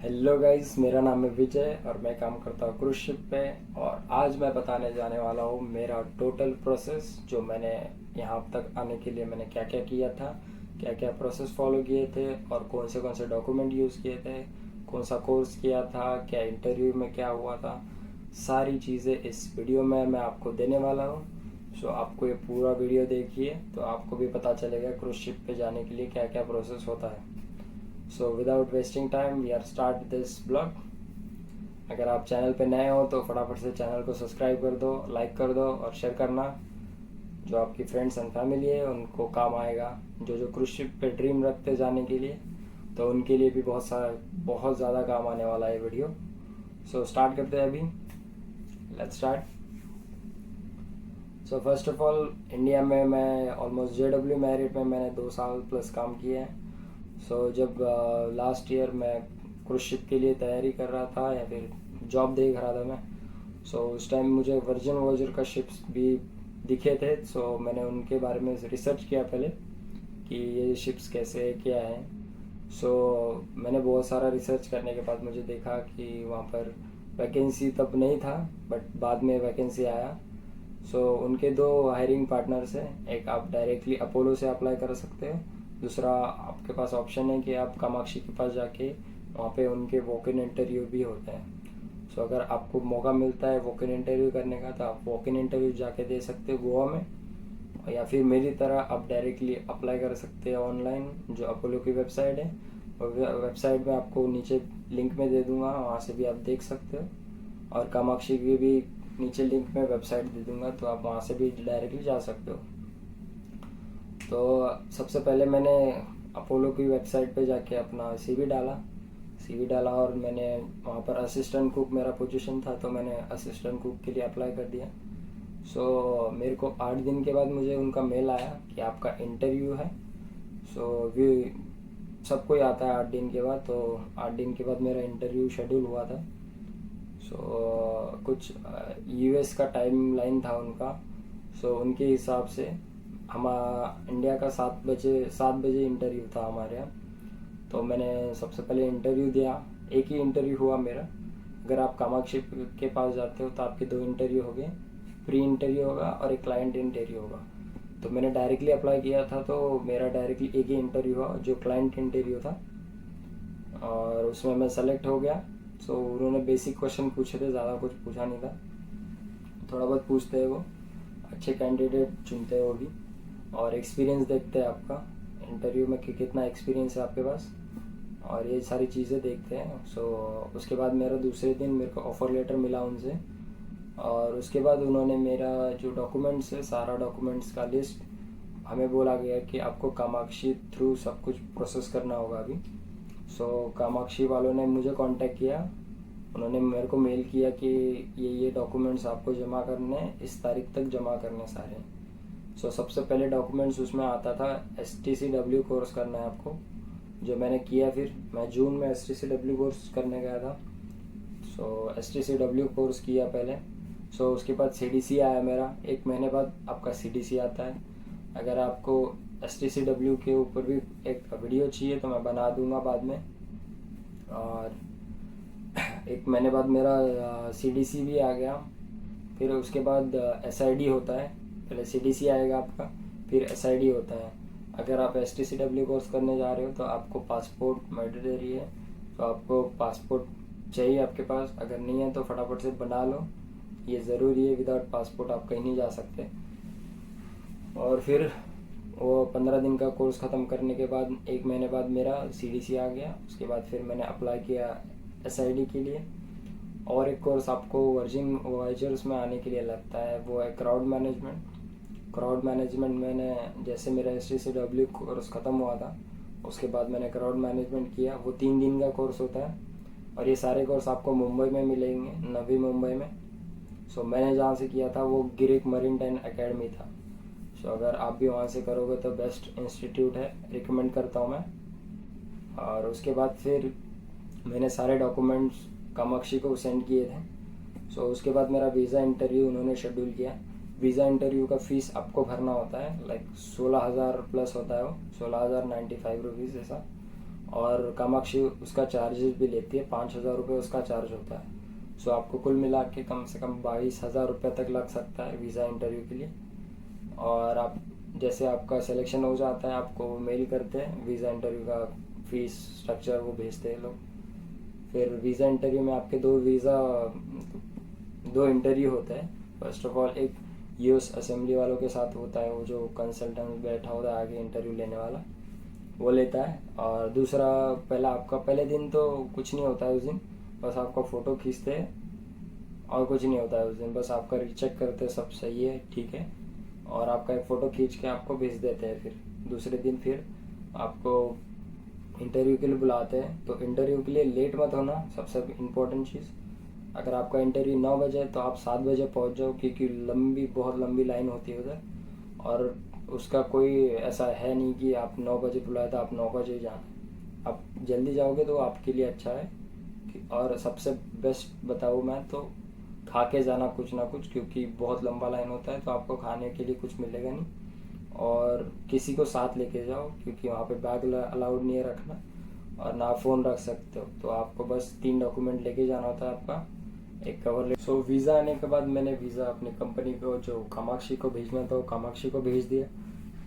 Hello guys, मेरा नाम है विजय और मैं काम करता हूँ क्रूज शिप पे। और आज मैं बताने जाने वाला हूँ मेरा टोटल प्रोसेस, जो मैंने यहाँ तक आने के लिए मैंने क्या क्या किया था, क्या क्या प्रोसेस फॉलो किए थे और कौन से डॉक्यूमेंट यूज़ किए थे, कौन सा कोर्स किया था, क्या इंटरव्यू में क्या हुआ था। सारी चीज़ें इस वीडियो में मैं आपको देने वाला हूँ। सो आपको ये पूरा वीडियो देखिए तो आपको भी पता चलेगा क्रूज शिप पे जाने के लिए क्या क्या प्रोसेस होता है। So without wasting time we are start this blog. अगर आप चैनल पे नए हो तो फटाफट से चैनल को सब्सक्राइब कर दो, लाइक कर दो और शेयर करना। जो आपकी फ्रेंड्स एंड फैमिली है उनको काम आएगा, जो क्रूज शिप पे ड्रीम रखते जाने के लिए, तो उनके लिए भी बहुत ज़्यादा काम आने वाला है वीडियो। सो स्टार्ट करते हैं अभी। Let's start. So first of all, India में मैं ऑलमोस्ट JW मैरिट में मैंने 2 साल प्लस काम किया है। जब लास्ट ईयर मैं क्रूज शिप के लिए तैयारी कर रहा था या फिर जॉब देख रहा था मैं, उस टाइम मुझे वर्जिन वॉयेजर का शिप्स भी दिखे थे। मैंने उनके बारे में रिसर्च किया पहले कि ये शिप्स कैसे है, क्या है। मैंने बहुत सारा रिसर्च करने के बाद मुझे देखा कि वहाँ पर वैकेंसी तब नहीं था, बट बाद में वैकेंसी आया। उनके 2 हायरिंग पार्टनर्स हैं। एक आप डायरेक्टली अपोलो से अप्लाई कर सकते हो, दूसरा आपके पास ऑप्शन है कि आप कामाक्षी के पास जाके वहाँ पे उनके वॉक इन इंटरव्यू भी होते हैं। अगर आपको मौका मिलता है वॉक इन इंटरव्यू करने का तो आप वॉक इन इंटरव्यू जाके दे सकते हो गोवा में, या फिर मेरी तरह आप डायरेक्टली अप्लाई कर सकते हैं ऑनलाइन, जो अपोलो की वेबसाइट है। और वेबसाइट में आपको नीचे लिंक में दे दूंगा, वहाँ से भी आप देख सकते हो। और कामाक्षी की भी नीचे लिंक में वेबसाइट दे दूंगा, तो आप वहाँ से भी डायरेक्टली जा सकते हो। तो सबसे पहले मैंने अपोलो की वेबसाइट पे जाके अपना सीवी डाला और मैंने वहाँ पर असिस्टेंट कुक मेरा पोजीशन था, तो मैंने असिस्टेंट कुक के लिए अप्लाई कर दिया। मेरे को 8 दिन के बाद मुझे उनका मेल आया कि आपका इंटरव्यू है। वी सबको ही आता है 8 दिन के बाद, तो 8 दिन के बाद मेरा इंटरव्यू शेड्यूल हुआ था। कुछ US का टाइम लाइन था उनका। उनके हिसाब से हम इंडिया का 7 बजे इंटरव्यू था हमारे यहाँ। तो मैंने सबसे पहले इंटरव्यू दिया। एक ही इंटरव्यू हुआ मेरा। अगर आप कामाक्षी के पास जाते हो तो आपके 2 इंटरव्यू हो गए, प्री इंटरव्यू होगा और एक क्लाइंट इंटरव्यू होगा। तो मैंने डायरेक्टली अप्लाई किया था, तो मेरा डायरेक्टली एक ही इंटरव्यू हुआ जो क्लाइंट इंटरव्यू था, और उसमें मैं सेलेक्ट हो गया। उन्होंने बेसिक क्वेश्चन पूछे थे, ज़्यादा कुछ पूछा नहीं था, थोड़ा बहुत पूछते हैं वो। अच्छे कैंडिडेट चुनते हैं वो भी, और एक्सपीरियंस देखते हैं आपका इंटरव्यू में कि कितना एक्सपीरियंस है आपके पास, और ये सारी चीज़ें देखते हैं। उसके बाद मेरा दूसरे दिन मेरे को ऑफ़र लेटर मिला उनसे, और उसके बाद उन्होंने मेरा जो डॉक्यूमेंट्स है, सारा डॉक्यूमेंट्स का लिस्ट हमें बोला गया कि आपको कामाक्षी थ्रू सब कुछ प्रोसेस करना होगा अभी। कामाक्षी वालों ने मुझे कांटेक्ट किया। उन्होंने मेरे को मेल किया कि ये डॉक्यूमेंट्स आपको जमा करने, इस तारीख तक जमा करने सारे। सबसे पहले डॉक्यूमेंट्स उसमें आता था STCW कोर्स करना है आपको, जो मैंने किया। फिर मैं जून में STCW कोर्स करने गया था। STCW कोर्स किया पहले। उसके बाद CDC आया मेरा। 1 महीने बाद आपका CDC आता है। अगर आपको STCW के ऊपर भी एक वीडियो चाहिए तो मैं बना दूंगा बाद में। और 1 महीने बाद मेरा CDC भी आ गया। फिर उसके बाद SID होता है। पहले CDC आएगा आपका, फिर SID होता है। अगर आप STCW कोर्स करने जा रहे हो तो आपको पासपोर्ट मैंडेटरी है, तो आपको पासपोर्ट चाहिए आपके पास। अगर नहीं है तो फटाफट से बना लो, ये ज़रूरी है। विदाउट पासपोर्ट आप कहीं नहीं जा सकते। और फिर वो 15 दिन का कोर्स ख़त्म करने के बाद 1 महीने बाद मेरा CDC आ गया। उसके बाद फिर मैंने अप्लाई किया SID के लिए। और एक कोर्स आपको वर्जिन वॉयेजर्स में आने के लिए लगता है, वो है क्राउड मैनेजमेंट। मैंने जैसे मेरा STCW कोर्स ख़त्म हुआ था, उसके बाद मैंने क्राउड मैनेजमेंट किया। वो 3 दिन का कोर्स होता है, और ये सारे कोर्स आपको मुंबई में मिलेंगे, नवी मुंबई में। मैंने जहाँ से किया था वो गिरिक मरीटाइम एकेडमी था। अगर आप भी वहाँ से करोगे तो बेस्ट इंस्टीट्यूट है, रिकमेंड करता हूँ मैं। और उसके बाद फिर मैंने सारे डॉक्यूमेंट्स कामाक्षी को सेंड किए थे। उसके बाद मेरा वीज़ा इंटरव्यू उन्होंने शेड्यूल किया। वीज़ा इंटरव्यू का फ़ीस आपको भरना होता है, लाइक 16,000 प्लस होता है वो, 16,095 रुपीज़ ऐसा। और कामाक्षी उसका चार्जेस भी लेती है, 5,000 रुपये उसका चार्ज होता है। सो आपको कुल मिला के कम से कम 22,000 रुपये तक लग सकता है वीज़ा इंटरव्यू के लिए। और आप जैसे आपका सिलेक्शन हो जाता है आपको मेल करते हैं, वीज़ा इंटरव्यू का फीस स्ट्रक्चर वो भेजते हैं लोग। फिर वीज़ा इंटरव्यू में आपके दो इंटरव्यू होते हैं। फर्स्ट ऑफ ऑल एक यूएस असेंबली वालों के साथ होता है, वो जो कंसल्टेंट बैठा होता है आगे इंटरव्यू लेने वाला, वो लेता है। और दूसरा पहले दिन तो कुछ नहीं होता है उस दिन, बस आपका फ़ोटो खींचते हैं और कुछ नहीं होता है उस दिन, बस आपका रीचेक करते हैं सब सही है ठीक है, और आपका एक फ़ोटो खींच के आपको भेज देते हैं। फिर दूसरे दिन फिर आपको इंटरव्यू के लिए बुलाते हैं। तो इंटरव्यू के लिए लेट मत होना, सबसे इम्पोर्टेंट चीज़। अगर आपका इंटरव्यू 9 बजे है तो आप 7 बजे पहुंच जाओ, क्योंकि बहुत लंबी लाइन होती है उधर। और उसका कोई ऐसा है नहीं कि आप 9 बजे बुलाया था आप 9 बजे जाना। आप जल्दी जाओगे तो आपके लिए अच्छा है। और सबसे बेस्ट बताऊँ मैं तो खा के जाना कुछ ना कुछ, क्योंकि बहुत लंबा लाइन होता है तो आपको खाने के लिए कुछ मिलेगा नहीं। और किसी को साथ लेके जाओ, क्योंकि वहाँ पे बैग अलाउड नहीं है रखना, और ना फ़ोन रख सकते हो। तो आपको बस 3 डॉक्यूमेंट लेके जाना होता है आपका, एक कवर ले। सो वीज़ा आने के बाद मैंने वीज़ा अपनी कंपनी को जो कामाक्षी को भेजना था वो कामाक्षी को भेज दिया।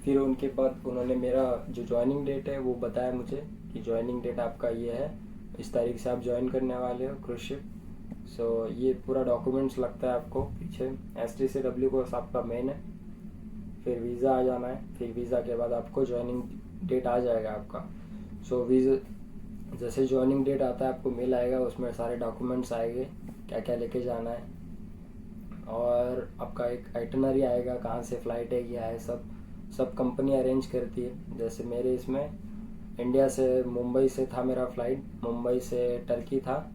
फिर उनके बाद उन्होंने मेरा जो ज्वाइनिंग डेट है वो बताया मुझे कि ज्वाइनिंग डेट आपका ये है, इस तारीख से आप ज्वाइन करने वाले हो क्रूज शिप। सो ये पूरा डॉक्यूमेंट्स लगता है आपको पीछे, STCW को आपका मेन है। फिर वीज़ा आ जाना है, फिर वीज़ा के बाद आपको ज्वाइनिंग डेट आ जाएगा आपका। सो वीज़ा जैसे ज्वाइनिंग डेट आता है आपको मेल आएगा, उसमें सारे डॉक्यूमेंट्स आएंगे क्या क्या लेके जाना है, और आपका एक आइटनरी आएगा कहाँ से फ़्लाइट है क्या है, सब कंपनी अरेंज करती है। जैसे मेरे इसमें इंडिया से मुंबई से था मेरा फ़्लाइट, मुंबई से टर्की था,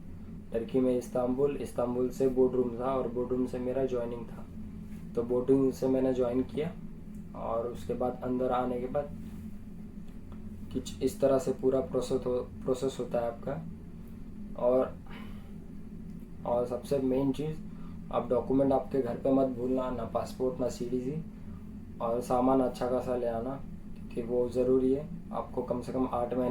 टर्की में इस्तांबुल से बोर्डरूम था, और बोर्डरूम से मेरा ज्वाइनिंग था। तो बोर्डरूम से मैंने ज्वाइन किया, और उसके बाद अंदर आने के बाद कुछ इस तरह से पूरा प्रोसेस होता है आपका। और सबसे मेन चीज़, आप डॉक्यूमेंट आपके घर पे मत भूलना, ना पासपोर्ट ना CDC, और सामान अच्छा खासा ले आना, क्योंकि वो ज़रूरी है। आपको कम से कम 8 महीने